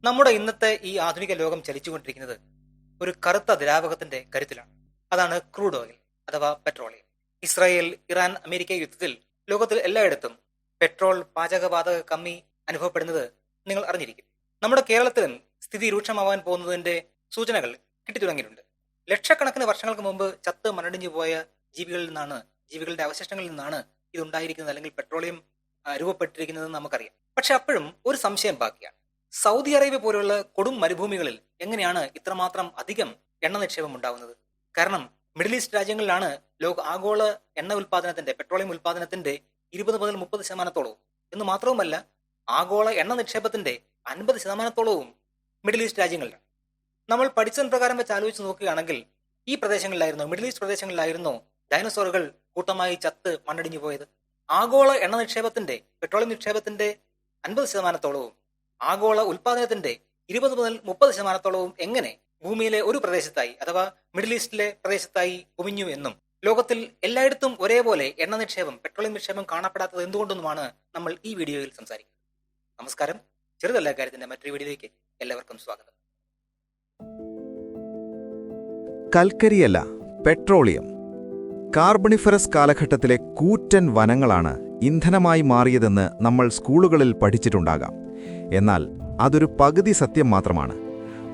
നമ്മുടെ ഇന്നത്തെ ഈ ആധുനിക ലോകം ചലിച്ചുകൊണ്ടിരിക്കുന്നത് ഒരു കറുത്ത ദ്രാവകത്തിന്റെ കരുത്തിലാണ്. അതാണ് ക്രൂഡ് ഓയിൽ അഥവാ പെട്രോളിയം. ഇസ്രായേൽ, ഇറാൻ, അമേരിക്ക യുദ്ധത്തിൽ ലോകത്തിൽ എല്ലായിടത്തും പെട്രോൾ, പാചകവാതക കമ്മി അനുഭവപ്പെടുന്നത് നിങ്ങൾ അറിഞ്ഞിരിക്കും. നമ്മുടെ കേരളത്തിലും സ്ഥിതി രൂക്ഷമാവാൻ പോകുന്നതിന്റെ സൂചനകൾ കിട്ടിത്തുടങ്ങിയിട്ടുണ്ട്. ലക്ഷക്കണക്കിന് വർഷങ്ങൾക്ക് മുമ്പ് ചത്ത് മണ്ണടിഞ്ഞു പോയ ജീവികളുടെ അവശിഷ്ടങ്ങളിൽ നിന്നാണ് ഇതുണ്ടായിരിക്കുന്നത്, അല്ലെങ്കിൽ പെട്രോളിയം രൂപപ്പെട്ടിരിക്കുന്നതെന്ന് നമുക്കറിയാം. പക്ഷെ അപ്പോഴും ഒരു സംശയം ബാക്കിയാണ്. സൗദി അറേബ്യ പോലുള്ള കൊടും മരുഭൂമികളിൽ എങ്ങനെയാണ് ഇത്രമാത്രം അധികം എണ്ണ നിക്ഷേപം ഉണ്ടാവുന്നത്? കാരണം മിഡിൽ ഈസ്റ്റ് രാജ്യങ്ങളിലാണ് ആഗോള എണ്ണ ഉൽപാദനത്തിന്റെ, പെട്രോളിയം ഉൽപാദനത്തിന്റെ 20 മുതൽ 30% എന്ന് മാത്രവുമല്ല, ആഗോള എണ്ണ നിക്ഷേപത്തിന്റെ 50% മിഡിൽ ഈസ്റ്റ് രാജ്യങ്ങളിലാണ്. നമ്മൾ പഠിച്ചതിന് പ്രകാരം വെച്ച് ആലോചിച്ച് നോക്കുകയാണെങ്കിൽ ഈ പ്രദേശങ്ങളിലായിരുന്നു, മിഡിൽ ഈസ്റ്റ് പ്രദേശങ്ങളിലായിരുന്നു ഡൈനോസോറുകൾ കൂട്ടമായി ചത്ത് മണ്ണടിഞ്ഞു പോയത്. ആഗോള എണ്ണ നിക്ഷേപത്തിന്റെ, പെട്രോളിയം നിക്ഷേപത്തിന്റെ 50% ആഗോള ഉൽപാദനത്തിന്റെ 20 മുതൽ 30% എങ്ങനെ ഭൂമിയിലെ ഒരു പ്രദേശത്തായി അഥവാ മിഡിൽ ഈസ്റ്റിലെ പ്രദേശത്തായി കുമിഞ്ഞു എന്നും ലോകത്തിൽ എല്ലായിടത്തും ഒരേപോലെ എണ്ണ നിക്ഷേപം, പെട്രോളിയം നിക്ഷേപം കാണപ്പെടാത്തത് എന്തുകൊണ്ടെന്നുമാണ് നമ്മൾ ഈ വീഡിയോയിൽ സംസാരിക്കുന്നത്. നമസ്കാരം. ചെറുതല്ല കാര്യത്തിന്റെ മറ്റൊരു വീഡിയോയിലേക്ക് എല്ലാവർക്കും സ്വാഗതം. കൽക്കരിയല്ല, പെട്രോളിയം. കാർബണിഫറസ് കാലഘട്ടത്തിലെ കൂറ്റൻ വനങ്ങളാണ് ഇന്ധനമായി മാറിയതെന്ന് നമ്മൾ സ്കൂളുകളിൽ പഠിച്ചിട്ടുണ്ടാകാം. എന്നാൽ അതൊരു പകുതി സത്യം മാത്രമാണ്.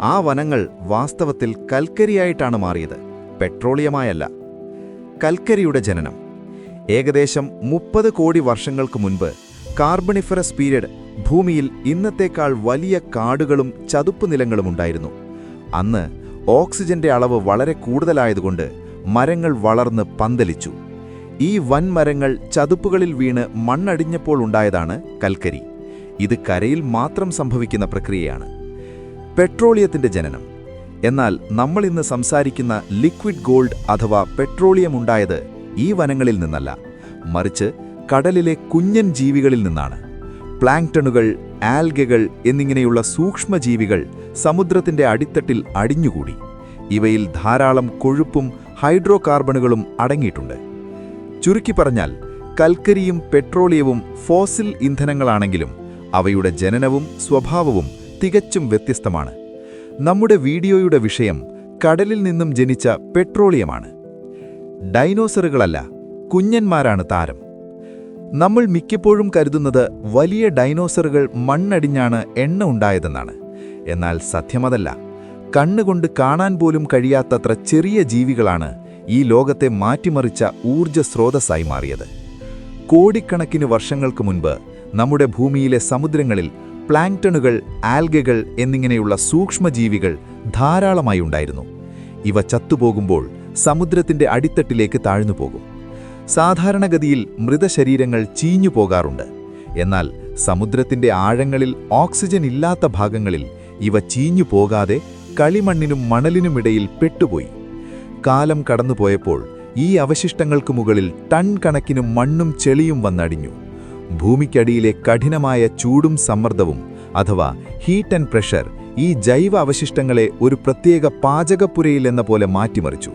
ആ വനങ്ങൾ വാസ്തവത്തിൽ കൽക്കരിയായിട്ടാണ് മാറിയത്, പെട്രോളിയമായല്ല. കൽക്കരിയുടെ ജനനം ഏകദേശം 30 കോടി വർഷങ്ങൾക്ക് മുൻപ് കാർബണിഫറസ് പീരിയഡ് ഭൂമിയിൽ ഇന്നത്തേക്കാൾ വലിയ കാടുകളും ചതുപ്പുനിലങ്ങളും ഉണ്ടായിരുന്നു. അന്ന് ഓക്സിജന്റെ അളവ് വളരെ കൂടുതലായതുകൊണ്ട് മരങ്ങൾ വളർന്ന് പന്തലിച്ചു. ഈ വൻമരങ്ങൾ ചതുപ്പുകളിൽ വീണ് മണ്ണടിഞ്ഞപ്പോൾ ഉണ്ടായതാണ് കൽക്കരി. ഇത് കരയിൽ മാത്രം സംഭവിക്കുന്ന പ്രക്രിയയാണ്. പെട്രോളിയത്തിന്റെ ജനനം. എന്നാൽ നമ്മൾ ഇന്ന് സംസാരിക്കുന്ന ലിക്വിഡ് ഗോൾഡ് അഥവാ പെട്രോളിയം ഉണ്ടായത് ഈ വനങ്ങളിൽ നിന്നല്ല, മറിച്ച് കടലിലെ കുഞ്ഞൻ ജീവികളിൽ നിന്നാണ്. പ്ലാങ്ക്ടണുകൾ, ആൽഗകൾ എന്നിങ്ങനെയുള്ള സൂക്ഷ്മജീവികൾ സമുദ്രത്തിന്റെ അടിത്തട്ടിൽ അടിഞ്ഞുകൂടി. ഇവയിൽ ധാരാളം കൊഴുപ്പും ഹൈഡ്രോ കാർബണുകളും അടങ്ങിയിട്ടുണ്ട്. ചുരുക്കി പറഞ്ഞാൽ കൽക്കരിയും പെട്രോളിയവും ഫോസിൽ ഇന്ധനങ്ങളാണെങ്കിലും അവയുടെ ജനനവും സ്വഭാവവും തികച്ചും വ്യത്യസ്തമാണ്. നമ്മുടെ വീഡിയോയുടെ വിഷയം കടലിൽ നിന്നും ജനിച്ച പെട്രോളിയമാണ്. ഡൈനോസറുകളല്ല, കുഞ്ഞന്മാരാണ് താരം. നമ്മൾ മിക്കപ്പോഴും കരുതുന്നത് വലിയ ഡൈനോസറുകൾ മണ്ണടിഞ്ഞാണ് എണ്ണ ഉണ്ടായതെന്നാണ്. എന്നാൽ സത്യമതല്ല. കണ്ണുകൊണ്ട് കാണാൻ പോലും കഴിയാത്തത്ര ചെറിയ ജീവികളാണ് ഈ ലോകത്തെ മാറ്റിമറിച്ച ഊർജ്ജ സ്രോതസ്സായി മാറിയത്. കോടിക്കണക്കിന് വർഷങ്ങൾക്ക് മുൻപ് നമ്മുടെ ഭൂമിയിലെ സമുദ്രങ്ങളിൽ പ്ലാങ്ക്ടണുകൾ, ആൽഗകൾ എന്നിങ്ങനെയുള്ള സൂക്ഷ്മജീവികൾ ധാരാളമായി ഉണ്ടായിരുന്നു. ഇവ ചത്തുപോകുമ്പോൾ സമുദ്രത്തിന്റെ അടിത്തട്ടിലേക്ക് താഴ്ന്നുപോകും. സാധാരണഗതിയിൽ മൃതശരീരങ്ങൾ ചീഞ്ഞു പോകാറുണ്ട്. എന്നാൽ സമുദ്രത്തിന്റെ ആഴങ്ങളിൽ ഓക്സിജൻ ഇല്ലാത്ത ഭാഗങ്ങളിൽ ഇവ ചീഞ്ഞു പോകാതെ കളിമണ്ണിനും മണലിനുമിടയിൽ പെട്ടുപോയി. കാലം കടന്നുപോയപ്പോൾ ഈ അവശിഷ്ടങ്ങൾക്ക് മുകളിൽ ടൺ കണക്കിന് മണ്ണും ചെളിയും വന്നടിഞ്ഞു. ഭൂമിക്കടിയിലെ കഠിനമായ ചൂടും സമ്മർദ്ദവും അഥവാ ഹീറ്റ് ആൻഡ് പ്രഷർ ഈ ജൈവ അവശിഷ്ടങ്ങളെ ഒരു പ്രത്യേക പാചകപ്പുരയിൽ എന്ന പോലെ മാറ്റിമറിച്ചു.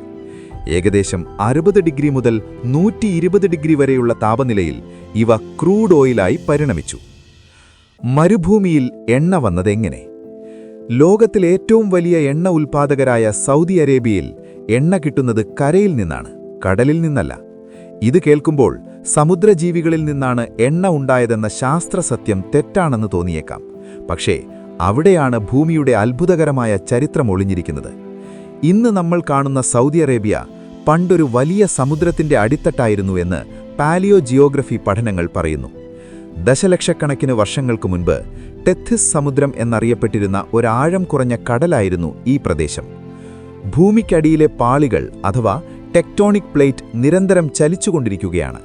ഏകദേശം 60 ഡിഗ്രി മുതൽ 120 ഡിഗ്രി വരെയുള്ള താപനിലയിൽ ഇവ ക്രൂഡ് ഓയിലായി പരിണമിച്ചു. മരുഭൂമിയിൽ എണ്ണ വന്നതെങ്ങനെ? ലോകത്തിലെ ഏറ്റവും വലിയ എണ്ണ ഉൽപ്പാദകരായ സൗദി അറേബ്യയിൽ എണ്ണ കിട്ടുന്നത് കരയിൽ നിന്നാണ്, കടലിൽ നിന്നല്ല. ഇത് കേൾക്കുമ്പോൾ സമുദ്രജീവികളിൽ നിന്നാണ് എണ്ണ ഉണ്ടായതെന്ന ശാസ്ത്രസത്യം തെറ്റാണെന്ന് തോന്നിയേക്കാം. പക്ഷേ അവിടെയാണ് ഭൂമിയുടെ അത്ഭുതകരമായ ചരിത്രം ഒളിഞ്ഞിരിക്കുന്നത്. ഇന്ന് നമ്മൾ കാണുന്ന സൗദി അറേബ്യ പണ്ടൊരു വലിയ സമുദ്രത്തിന്റെ അടിത്തട്ടായിരുന്നു എന്ന് പാലിയോ ജിയോഗ്രഫി പഠനങ്ങൾ പറയുന്നു. ദശലക്ഷക്കണക്കിന് വർഷങ്ങൾക്ക് മുൻപ് ടെത്തിസ് സമുദ്രം എന്നറിയപ്പെട്ടിരുന്ന ഒരാഴം കുറഞ്ഞ കടലായിരുന്നു ഈ പ്രദേശം. ഭൂമിക്കടിയിലെ പാളികൾ അഥവാ ടെക്ടോണിക് പ്ലേറ്റ് നിരന്തരം ചലിച്ചുകൊണ്ടിരിക്കുകയാണ്.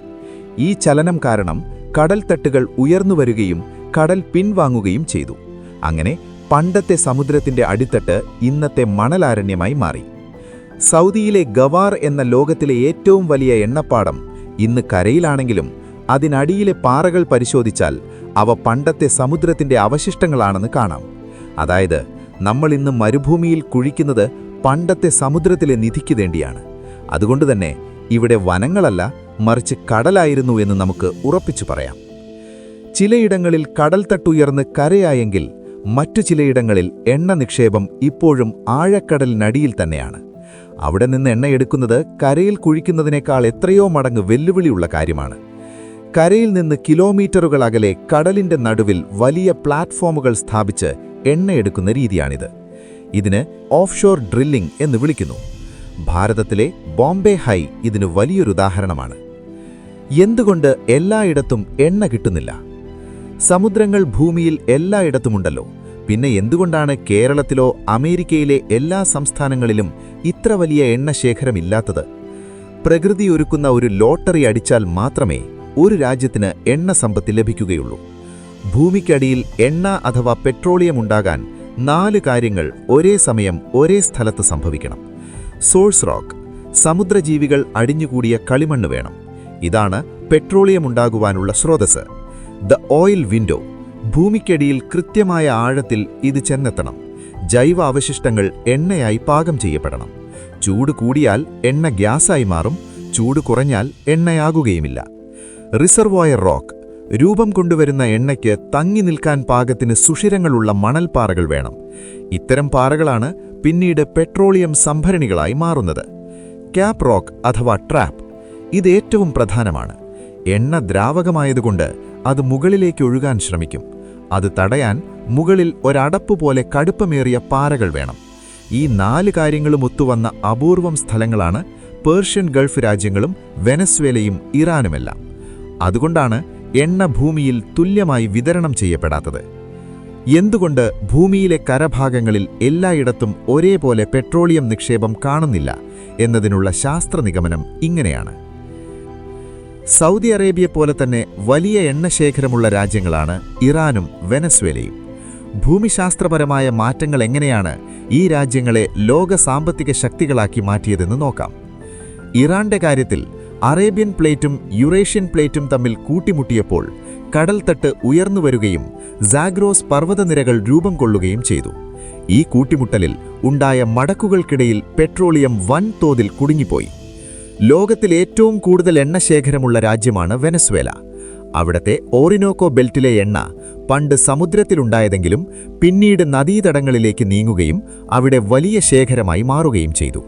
ഈ ചലനം കാരണം കടൽത്തട്ടുകൾ ഉയർന്നുവരികയും കടൽ പിൻവാങ്ങുകയും ചെയ്തു. അങ്ങനെ പണ്ടത്തെ സമുദ്രത്തിന്റെ അടിത്തട്ട് ഇന്നത്തെ മണലാരണ്യമായി മാറി. സൗദിയിലെ ഗവാർ എന്ന ലോകത്തിലെ ഏറ്റവും വലിയ എണ്ണപ്പാടം ഇന്ന് കരയിലാണെങ്കിലും അതിനടിയിലെ പാറകൾ പരിശോധിച്ചാൽ അവ പണ്ടത്തെ സമുദ്രത്തിന്റെ അവശിഷ്ടങ്ങളാണെന്ന് കാണാം. അതായത് നമ്മൾ ഇന്ന് മരുഭൂമിയിൽ കുഴിക്കുന്നത് പണ്ടത്തെ സമുദ്രത്തിലെ നിധിക്ക് വേണ്ടിയാണ്. അതുകൊണ്ടുതന്നെ ഇവിടെ വനങ്ങളല്ല, മറിച്ച് കടലായിരുന്നു എന്ന് നമുക്ക് ഉറപ്പിച്ചു പറയാം. ചിലയിടങ്ങളിൽ കടൽത്തട്ടുയർന്ന് കരയായെങ്കിൽ മറ്റു ചിലയിടങ്ങളിൽ എണ്ണ നിക്ഷേപം ഇപ്പോഴും ആഴക്കടലിനടിയിൽ തന്നെയാണ്. അവിടെ നിന്ന് എണ്ണയെടുക്കുന്നത് കരയിൽ കുഴിക്കുന്നതിനേക്കാൾ എത്രയോ മടങ്ങ് വെല്ലുവിളിയുള്ള കാര്യമാണ്. കരയിൽ നിന്ന് കിലോമീറ്ററുകൾ അകലെ കടലിന്റെ നടുവിൽ വലിയ പ്ലാറ്റ്ഫോമുകൾ സ്ഥാപിച്ച് എണ്ണയെടുക്കുന്ന രീതിയാണിത്. ഇതിന് ഓഫ്ഷോർ ഡ്രില്ലിംഗ് എന്ന് വിളിക്കുന്നു. ഭാരതത്തിലെ ബോംബെ ഹൈ ഇതിന് വലിയൊരു ഉദാഹരണമാണ്. എന്തുകൊണ്ട് എല്ലായിടത്തും എണ്ണ കിട്ടുന്നില്ല? സമുദ്രങ്ങൾ ഭൂമിയിൽ എല്ലായിടത്തുമുണ്ടല്ലോ. പിന്നെ എന്തുകൊണ്ടാണ് കേരളത്തിലോ അമേരിക്കയിലെ എല്ലാ സംസ്ഥാനങ്ങളിലും ഇത്ര വലിയ എണ്ണശേഖരമില്ലാത്തത്? പ്രകൃതി ഒരുക്കുന്ന ഒരു ലോട്ടറി അടിച്ചാൽ മാത്രമേ ഒരു രാജ്യത്തിന് എണ്ണ സമ്പത്ത് ലഭിക്കുകയുള്ളൂ. ഭൂമിക്കടിയിൽ എണ്ണ അഥവാ പെട്രോളിയം ഉണ്ടാകാൻ 4 കാര്യങ്ങൾ ഒരേ സമയം ഒരേ സ്ഥലത്ത് സംഭവിക്കണം. സോഴ്സ് റോക്ക്, സമുദ്രജീവികൾ അടിഞ്ഞുകൂടിയ കളിമണ്ണ് വേണം. ഇതാണ് പെട്രോളിയം ഉണ്ടാകുവാനുള്ള സ്രോതസ്. ദ ഓയിൽ വിൻഡോ, ഭൂമിക്കടിയിൽ കൃത്യമായ ആഴത്തിൽ ഇത് ചെന്നെത്തണം. ജൈവ അവശിഷ്ടങ്ങൾ എണ്ണയായി പാകം ചെയ്യപ്പെടണം. ചൂട് കൂടിയാൽ എണ്ണ ഗ്യാസായി മാറും, ചൂട് കുറഞ്ഞാൽ എണ്ണയാകുകയുമില്ല. റിസർവോയർ റോക്ക്, രൂപം കൊണ്ടുവരുന്ന എണ്ണയ്ക്ക് തങ്ങി നിൽക്കാൻ പാകത്തിന് സുഷിരങ്ങളുള്ള മണൽപ്പാറകൾ വേണം. ഇത്തരം പാറകളാണ് പിന്നീട് പെട്രോളിയം സംഭരണികളായി മാറുന്നത്. ക്യാപ് റോക്ക് അഥവാ ട്രാപ്പ്, ഇത് ഏറ്റവും പ്രധാനമാണ്. എണ്ണ ദ്രാവകമായതുകൊണ്ട് അത് മുകളിലേക്ക് ഒഴുകാൻ ശ്രമിക്കും. അത് തടയാൻ മുകളിൽ ഒരടപ്പ് പോലെ കടുപ്പമേറിയ പാറകൾ വേണം. ഈ 4 കാര്യങ്ങളും ഒത്തുവന്ന അപൂർവം സ്ഥലങ്ങളാണ് പേർഷ്യൻ ഗൾഫ് രാജ്യങ്ങളും വെനസ്വേലയും ഇറാനുമെല്ലാം. അതുകൊണ്ടാണ് എണ്ണ ഭൂമിയിൽ തുല്യമായി വിതരണം ചെയ്യപ്പെടാത്തത്. എന്തുകൊണ്ട് ഭൂമിയിലെ കരഭാഗങ്ങളിൽ എല്ലായിടത്തും ഒരേപോലെ പെട്രോളിയം നിക്ഷേപം കാണുന്നില്ല എന്നതിനുള്ള ശാസ്ത്ര നിഗമനം ഇങ്ങനെയാണ്. സൗദി അറേബ്യ പോലെ തന്നെ വലിയ എണ്ണശേഖരമുള്ള രാജ്യങ്ങളാണ് ഇറാനും വെനസ്വേലയും. ഭൂമിശാസ്ത്രപരമായ മാറ്റങ്ങൾ എങ്ങനെയാണ് ഈ രാജ്യങ്ങളെ ലോക സാമ്പത്തിക ശക്തികളാക്കി മാറ്റിയതെന്ന് നോക്കാം. ഇറാന്റെ കാര്യത്തിൽ അറേബ്യൻ പ്ലേറ്റും യുറേഷ്യൻ പ്ലേറ്റും തമ്മിൽ കൂട്ടിമുട്ടിയപ്പോൾ കടൽത്തട്ട് ഉയർന്നുവരുകയും സാഗ്രോസ് പർവ്വതനിരകൾ രൂപം കൊള്ളുകയും ചെയ്തു. ഈ കൂട്ടിമുട്ടലിൽ ഉണ്ടായ മടക്കുകൾക്കിടയിൽ പെട്രോളിയം വൻതോതിൽ കുടുങ്ങിപ്പോയി. ലോകത്തിൽ ഏറ്റവും കൂടുതൽ എണ്ണശേഖരമുള്ള രാജ്യമാണ് വെനസ്വേല. അവിടത്തെ ഓറിനോക്കോ ബെൽറ്റിലെ എണ്ണ പണ്ട് സമുദ്രത്തിലുണ്ടായതെങ്കിലും പിന്നീട് നദീതടങ്ങളിലേക്ക് നീങ്ങുകയും അവിടെ വലിയ ശേഖരമായി മാറുകയും ചെയ്തു.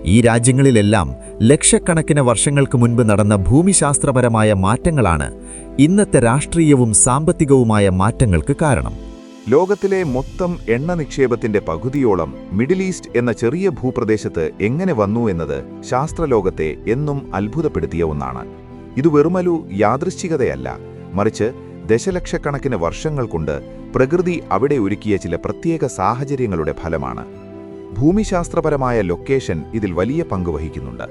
ഈ രാജ്യങ്ങളിലെല്ലാം ലക്ഷക്കണക്കിന് വർഷങ്ങൾക്ക് മുൻപ് നടന്ന ഭൂമിശാസ്ത്രപരമായ മാറ്റങ്ങളാണ് ഇന്നത്തെ രാഷ്ട്രീയവും സാമ്പത്തികവുമായ മാറ്റങ്ങൾക്ക് കാരണം. ലോകത്തിലെ മൊത്തം എണ്ണ നിക്ഷേപത്തിന്റെ പകുതിയോളം മിഡിൽ ഈസ്റ്റ് എന്ന ചെറിയ ഭൂപ്രദേശത്ത് എങ്ങനെ വന്നു എന്നത് ശാസ്ത്രലോകത്തെ എന്നും അത്ഭുതപ്പെടുത്തിയ ഒന്നാണ്. ഇത് വെറുമൊരു യാദൃശ്ചികതയല്ല, മറിച്ച് ദശലക്ഷക്കണക്കിന് വർഷങ്ങൾ കൊണ്ട് പ്രകൃതി അവിടെ ഒരുക്കിയ ചില പ്രത്യേക സാഹചര്യങ്ങളുടെ ഫലമാണ്. ഭൂമിശാസ്ത്രപരമായ ലൊക്കേഷൻ ഇതിൽ വലിയ പങ്ക് വഹിക്കുന്നുണ്ട്.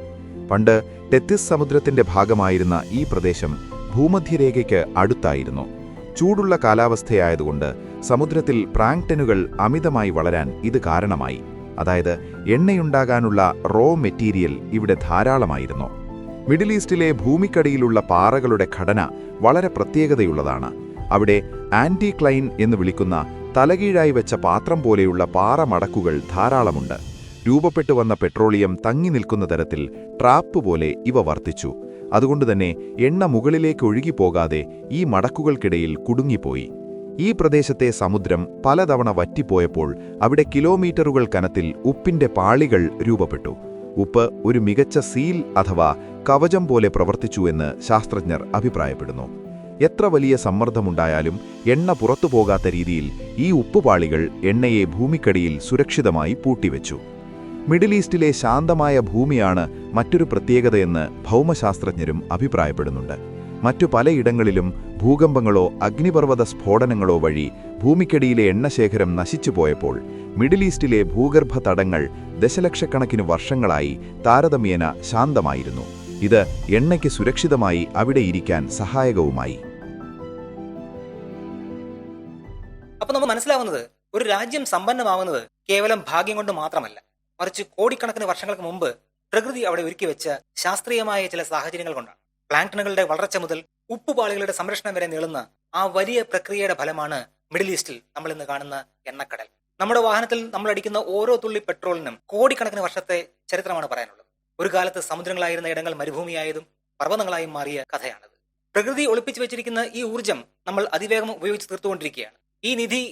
പണ്ട് ടെത്തിസ് സമുദ്രത്തിന്റെ ഭാഗമായിരുന്ന ഈ പ്രദേശം ഭൂമധ്യരേഖയ്ക്ക് അടുത്തായിരുന്നു. ചൂടുള്ള കാലാവസ്ഥയായതുകൊണ്ട് സമുദ്രത്തിൽ പ്ലാങ്ക്ടനുകൾ അമിതമായി വളരാൻ ഇത് കാരണമായി. അതായത് എണ്ണയുണ്ടാകാനുള്ള റോ മെറ്റീരിയൽ ഇവിടെ ധാരാളമായിരുന്നു. മിഡിൽ ഈസ്റ്റിലെ ഭൂമിക്കടിയിലുള്ള പാറകളുടെ ഘടന വളരെ പ്രത്യേകതയുള്ളതാണ്. അവിടെ ആന്റിക്ലൈൻ എന്ന് വിളിക്കുന്ന തലകീഴായി വെച്ച പാത്രം പോലെയുള്ള പാറ മടക്കുകൾ ധാരാളമുണ്ട്. രൂപപ്പെട്ടു വന്ന പെട്രോളിയം തങ്ങി നിൽക്കുന്ന തരത്തിൽ ട്രാപ്പ് പോലെ ഇവ വർത്തിച്ചു. അതുകൊണ്ടുതന്നെ എണ്ണ മുകളിലേക്ക് ഒഴുകിപ്പോകാതെ ഈ മടക്കുകൾക്കിടയിൽ കുടുങ്ങിപ്പോയി. ഈ പ്രദേശത്തെ സമുദ്രം പലതവണ വറ്റിപ്പോയപ്പോൾ അവിടെ കിലോമീറ്ററുകൾ കനത്തിൽ ഉപ്പിന്റെ പാളികൾ രൂപപ്പെട്ടു. ഉപ്പ് ഒരു മികച്ച സീൽ അഥവാ കവചം പോലെ പ്രവർത്തിച്ചു എന്ന് ശാസ്ത്രജ്ഞർ അഭിപ്രായപ്പെടുന്നു. എത്ര വലിയ സമ്മർദ്ദമുണ്ടായാലും എണ്ണ പുറത്തുപോകാത്ത രീതിയിൽ ഈ ഉപ്പുപാളികൾ എണ്ണയെ ഭൂമിക്കടിയിൽ സുരക്ഷിതമായി പൂട്ടിവെച്ചു. മിഡിൽ ഈസ്റ്റിലെ ശാന്തമായ ഭൂമിയാണ് മറ്റൊരു പ്രത്യേകതയെന്ന് ഭൗമശാസ്ത്രജ്ഞരും അഭിപ്രായപ്പെടുന്നുണ്ട്. മറ്റു പലയിടങ്ങളിലും ഭൂകമ്പങ്ങളോ അഗ്നിപർവ്വത സ്ഫോടനങ്ങളോ വഴി ഭൂമിക്കടിയിലെ എണ്ണശേഖരം നശിച്ചുപോയപ്പോൾ മിഡിൽ ഈസ്റ്റിലെ ഭൂഗർഭ തടങ്ങൾ ദശലക്ഷക്കണക്കിന് വർഷങ്ങളായി താരതമ്യേന ശാന്തമായിരുന്നു. ഇത് എണ്ണയ്ക്ക് സുരക്ഷിതമായി അവിടെ ഇരിക്കാൻ സഹായകവുമായി. അപ്പോൾ നമുക്ക് മനസ്സിലാവുന്നത് ഒരു രാജ്യം സമ്പന്നമാവുന്നത് കേവലം ഭാഗ്യം കൊണ്ട് മാത്രമല്ല, മറിച്ച് കോടിക്കണക്കിന് വർഷങ്ങൾക്ക് മുമ്പ് പ്രകൃതി അവിടെ ഒരുക്കി വെച്ച ശാസ്ത്രീയമായ ചില സാഹചര്യങ്ങൾ കൊണ്ടാണ്. പ്ലാങ്ക്ടനുകളുടെ വളർച്ച മുതൽ ഉപ്പുപാളികളുടെ സംരക്ഷണം വരെ നീളുന്ന ആ വലിയ പ്രക്രിയയുടെ ഫലമാണ് മിഡിൽ ഈസ്റ്റിൽ നമ്മൾ ഇന്ന് കാണുന്ന എണ്ണക്കടൽ. നമ്മുടെ വാഹനത്തിൽ നമ്മൾ അടിക്കുന്ന ഓരോ തുള്ളി പെട്രോളിനും കോടിക്കണക്കിന് വർഷത്തെ ചരിത്രമാണ് പറയാനുള്ളത്. ഒരു കാലത്ത് സമുദ്രങ്ങളായിരുന്ന ഇടങ്ങൾ മരുഭൂമിയായതും പർവ്വതങ്ങളായും മാറിയ കഥയാണത്. പ്രകൃതി ഒളിപ്പിച്ചു വെച്ചിരിക്കുന്ന ഈ ഊർജ്ജം നമ്മൾ അതിവേഗം ഉപയോഗിച്ച് തീർത്തുകൊണ്ടിരിക്കുകയാണ്. ഈ നിധി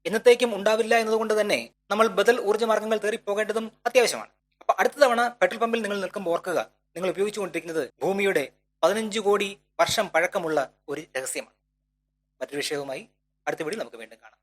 എന്നത്തേക്കും ഉണ്ടാവില്ല എന്നതുകൊണ്ട് തന്നെ നമ്മൾ ബദൽ ഊർജ്ജ മാർഗ്ഗങ്ങൾ തേറി പോകേണ്ടതും അത്യാവശ്യമാണ്. അപ്പൊ അടുത്ത തവണ പെട്രോൾ പമ്പിൽ നിങ്ങൾ നിൽക്കുമ്പോൾ ഓർക്കുക, നിങ്ങൾ ഉപയോഗിച്ചുകൊണ്ടിരിക്കുന്നത് ഭൂമിയുടെ 15 കോടി വർഷം പഴക്കമുള്ള ഒരു രഹസ്യമാണ്. മറ്റൊരു വിഷയവുമായി അടുത്ത വീഡിയോയിൽ നമുക്ക് വീണ്ടും കാണാം.